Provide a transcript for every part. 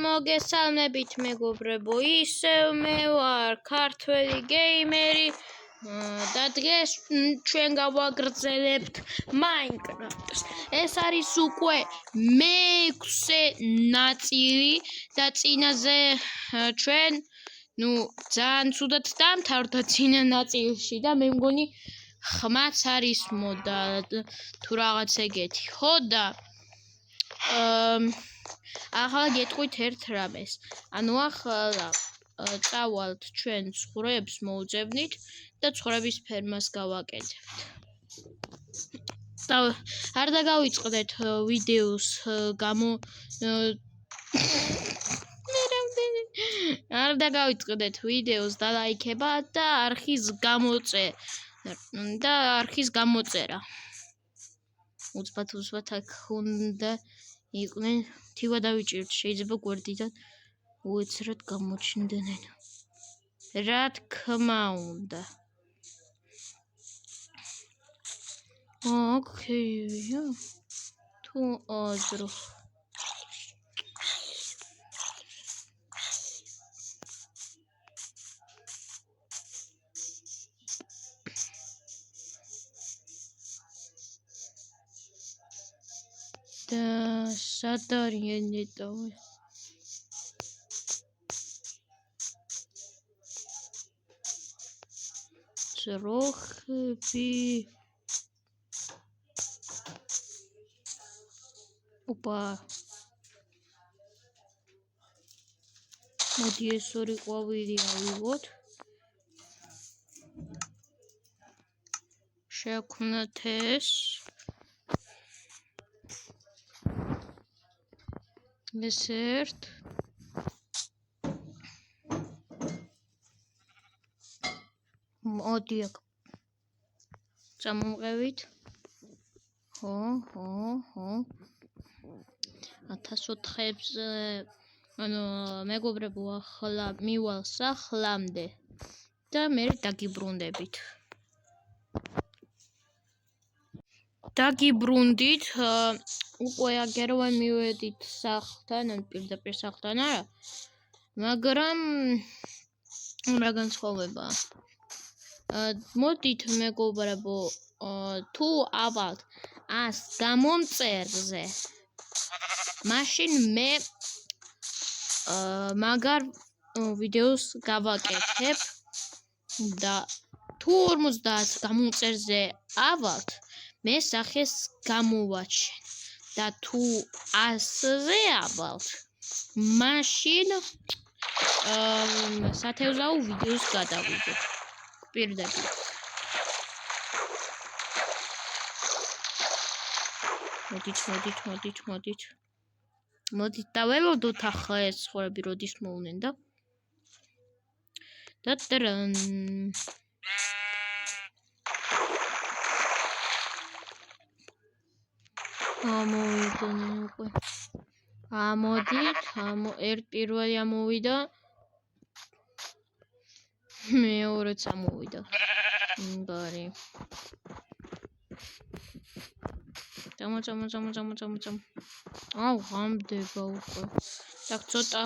მოგესალმებით მეგობრებო, ისევ მე ვარ ქართველი გეიმერი და დღეს ჩვენ გავაგრძელებთ Minecraft-ს. ეს არის უკვე მე-6 ნაწილი და წინაზე ჩვენ ძალიან ცუდად დამთავრდა წინა ნაწილში და მე მგონი ხმაც არის მოდა თუ რაღაც ეგეთი. ხო და ახლა გეტყვით ერთ რამეს. ანუ ახლა წავალთ ჩვენ ცხვრებს მოვუძებნით და ცხვრების ფერმას გავაკეთებთ. და არ დაგავიწყდეთ ვიდეოს არ დაგავიწყდეთ ვიდეოს დალაიქება და არხის გამოწერა. უცბად აქ უნდა იყვნენ თივა დავიჭირთ, შეიძლება გვერდიდან უეცრად გამოჩნდნენ. რა თქმა უნდა. ოკეი. თუ აზრო. და სად არიან ნეტავი? ძროხები. ოპა. მოდი ეს ორი ყვავილი ავიღოთ. შევქმნათ ეს. ეს ერთ. მოდი აქ წამოვყევით. ხო. 1400-ზე ანუ მეგობრებო, ახლა მივალ სახლამდე და მე დაგიბრუნდებით. უკვე აგერვე მივედით სახლთან, ან პირდაპირ სახლთან არა, მაგრამ რა განსხვავებაა? მოდით მეგობრებო, თუ ავალთ 100 გამომწერზე, მაშინ მე მაგარ ვიდეოს გავაკეთებ და თუ 50 გამომწერზე ავალთ, მე სახეს გამოვაჩენ და თუ 100-ზე ავალთ, მაშინ სათევზაო ვიდეოს გადავიდეთ. პირდაპირ. მოდით დაველოდოთ ახლა ეს ცხვრები როდის მოუნენ და ტრან. ამოვიდნენ უკვე. ამოდით, პირველი ამოვიდა. მეორეც ამოვიდა. ბარი. Come on. აუ, გამდება უკვე. так ცოტა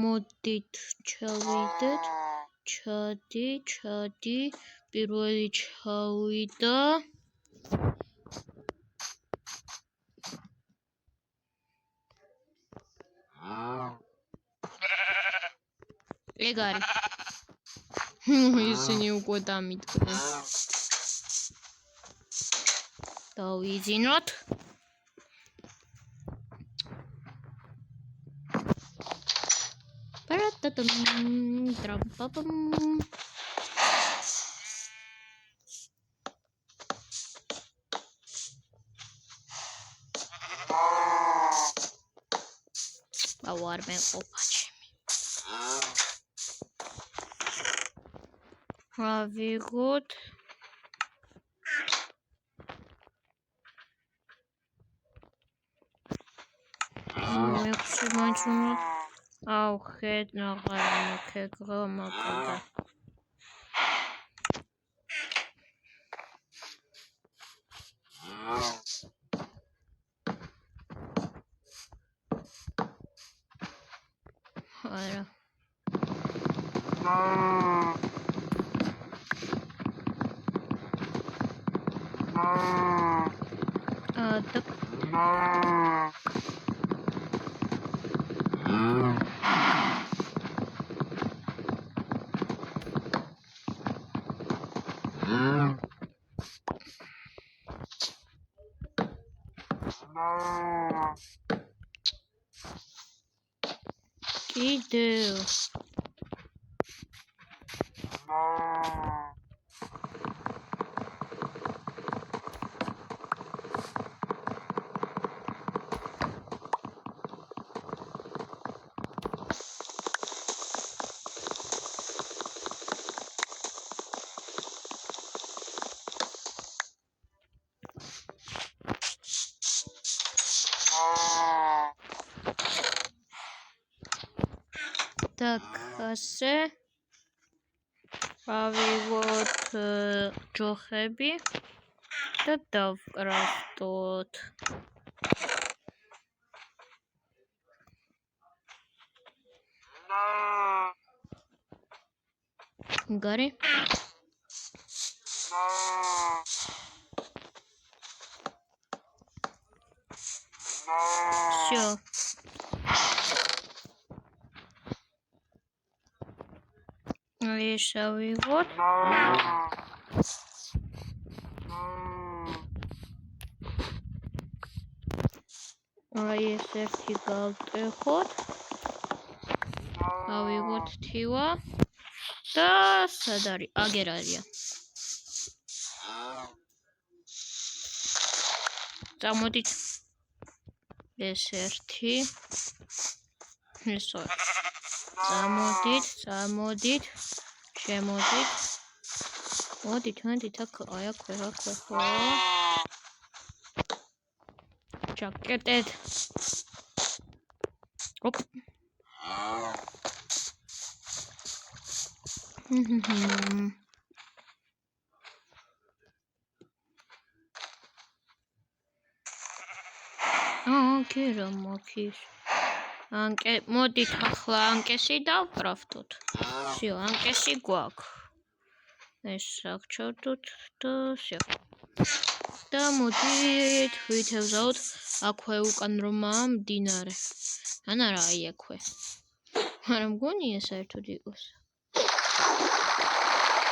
მოდით ჩავიდეთ. ჩადი. პირველი ჩავიდა. ეგ არის. ისინი უკვე დამიდგნენ. დავიძინოთ. ტრამპაპამ. არ მეყოფა ჩემი. ავიღოთ. მაინც უნდა აუ ხედ ნაღარი მოკეგრა მაკდა არა так კიდევ так ასე ავიღოთ ჯოხები და დავკრაფტოთ გარი всё ეს ავიღოთ აი ეს ერთი გავტეხოთ ავიღოთ თივა და სად არის აგერ არია წამოდით ეს ერთი ეს წამოდით შემოდით მოდით აქ აი აქვე ხო ჩაკეტეთ ოპ ოკეი რომ მოკის ანკე მოდით ახლა ანკესი დავკრაფტოთ всё ანკესი გვაქვს ეს აღჩავდოთ და всё და მოდით ვითევზავთ აქვე უკან რომაა მდინარე ან არა აი აქვე არა მგონია საერთოდ იყოს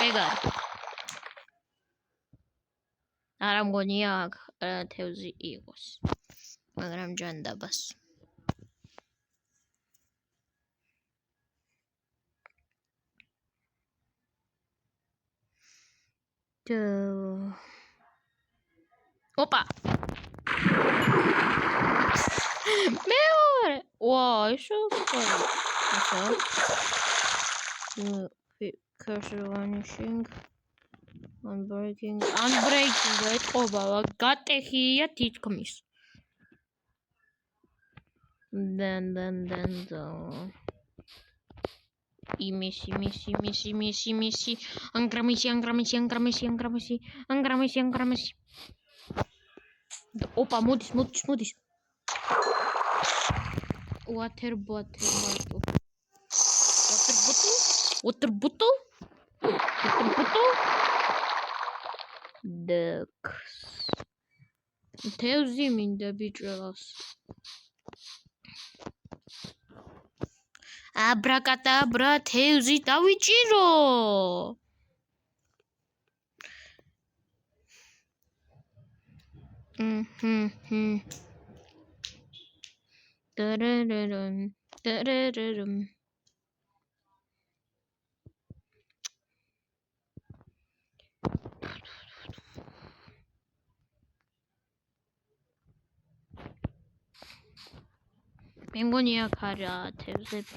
ეგარ არა მგონია აქ თევზი იყოს მაგრამ ჯანდაბას Opa! მეორე! Wow, ისო სწორი. ასე. Cursor vanishing. Unbreaking. ეთყობა, გატეხია თითქმის. Then. იმისი. ანგრამისი. Opa, მოდის. Water bottle. Ducks. თევზი მინდა ბიჭოს. Abracadabra, თევზი დავიჭირო. Tararam. მეგონია ხარა თევზები.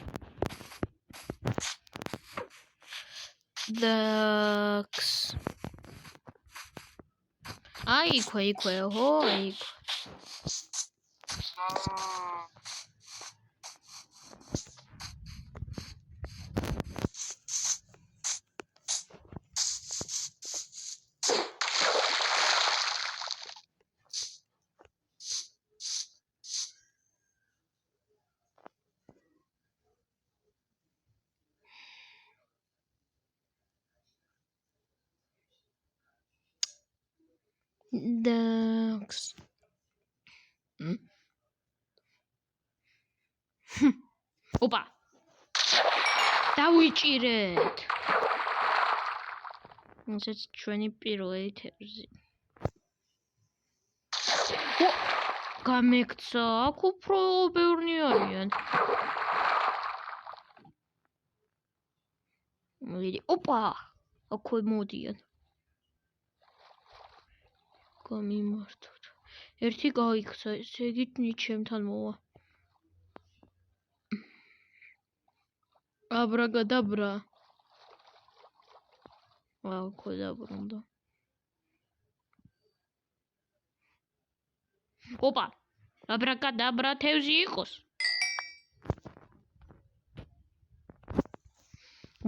Ducks. აი იქვე, ხო, აი. დაქს. ოპა. დავიჭირეთ. ესეც ჩვენი პირველი თევზი. გამექცა, აქ უფრო ბევრი არიან. მოიდი, ოპა. აქვე მოდიან. გამიმართოთ. ერთი გაიქცა, ესე იგი ჩემთან მოვა. აბრაკადაბრა. აქვე დაბრუნდა. ოპა. აბრაკადაბრა თევზი იყოს.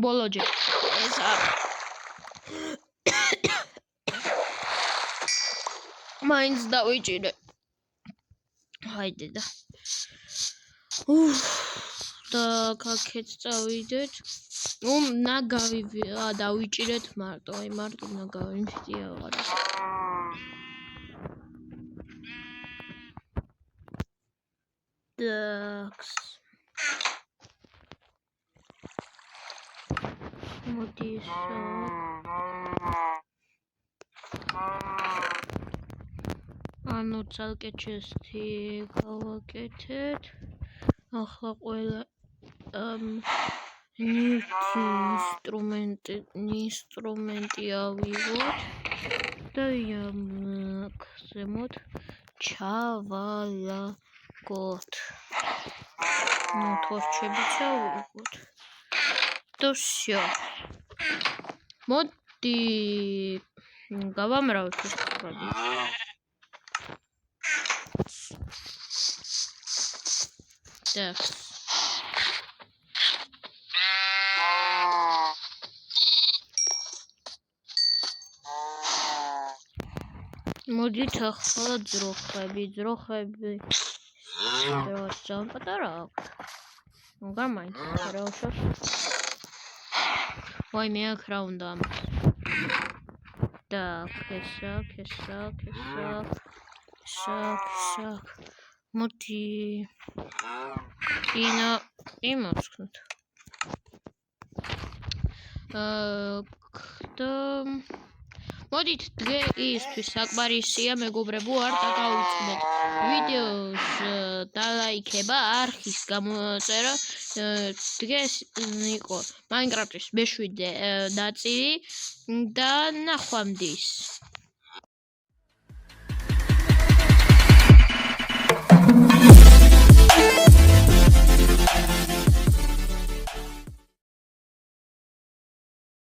ბოლოჯე. ეს მაინც დავიჭირე. ჰაიდე და. და კაკეც წავიდეთ. ნაგავი დავიჭირეთ მარტო, აი მარტო ნაგავი მშტია ვარ. დაქს. მოდი ანუ ცალკე ჩესტი გავაკეთეთ. ახლა ყველა ინსტრუმენტი ავიღოთ და აქ ზემოთ ჩავალაგოთ. თორჩებიც ავიღოთ. და всё. მოდი გავამრავთ ეს პრობლემა. დაქს. მოდით ახლა ძროხები. ძალიან პატარა აქვს. გამაინც რაუშავს. ვაი მე აქ რა უნდა ამას. და ესა. მოდი იმოცხნოთ. და მოდით დღეისთვის საკმარისია მეგობრებო, არ დაგავიწყდეთ ვიდეოს დალაიქება, არხის გამოწერა. დღეს იყო Minecraft-ის მეშვიდე ნაწილი და ნახვამდის.